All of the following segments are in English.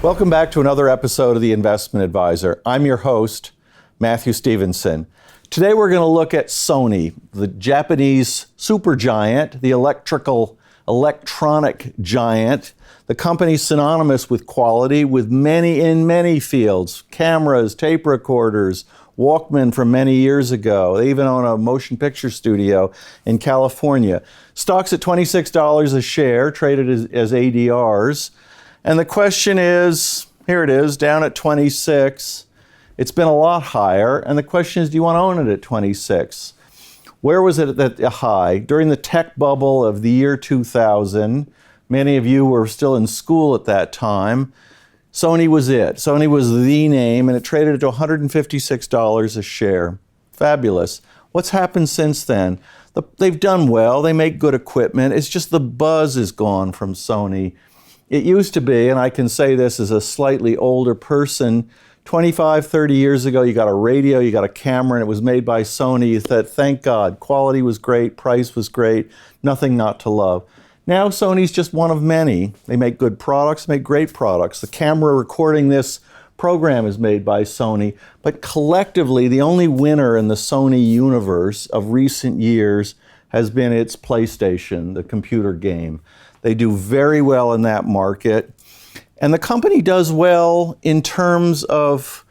Welcome back to another episode of The Investment Advisor. I'm your host, Matthew Stevenson. Today we're going to look at Sony, the Japanese supergiant, the electronic giant, the company synonymous with quality in many fields, cameras, tape recorders, Walkman from many years ago. They even own a motion picture studio in California. Stock's at $26 a share, traded as ADRs. And the question is, here it is, down at 26. It's been a lot higher. And the question is, do you want to own it at 26? Where was it at the high? During the tech bubble of the year 2000, many of you were still in school at that time. Sony was it. Sony was the name, and it traded at $156 a share. Fabulous. What's happened since then? They've done well. They make good equipment. It's just the buzz is gone from Sony. It used to be, and I can say this as a slightly older person, 25, 30 years ago, you got a radio, you got a camera, and it was made by Sony. You thought, thank God, quality was great, price was great, nothing not to love. Now Sony's just one of many. They make good products, make great products. The camera recording this program is made by Sony, but collectively, the only winner in the Sony universe of recent years has been its PlayStation, the computer game. They do very well in that market. And the company does well in terms of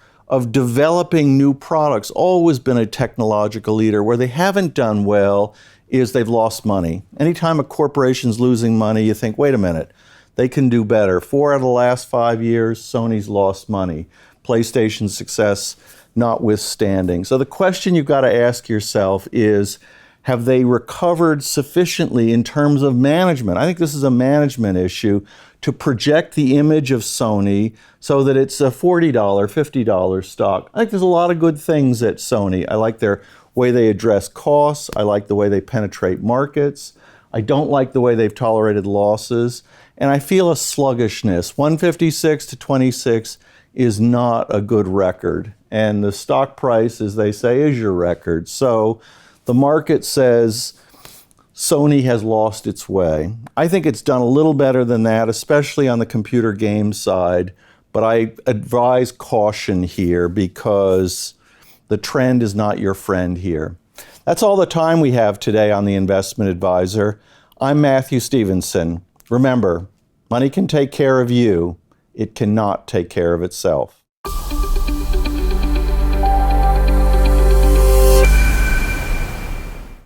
developing new products. Always been a technological leader. Where they haven't done well is they've lost money. Anytime a corporation's losing money, you think, wait a minute, they can do better. 4 out of the last 5 years, Sony's lost money. PlayStation's success notwithstanding. So the question you've got to ask yourself is, have they recovered sufficiently in terms of management? I think this is a management issue to project the image of Sony so that it's a $40, $50 stock. I think there's a lot of good things at Sony. I like their way they address costs. I like the way they penetrate markets. I don't like the way they've tolerated losses. And I feel a sluggishness. 156 to 26 is not a good record. And the stock price, as they say, is your record. So the market says Sony has lost its way. I think it's done a little better than that, especially on the computer game side. But I advise caution here because the trend is not your friend here. That's all the time we have today on The Investment Advisor. I'm Matthew Stevenson. Remember, money can take care of you. It cannot take care of itself.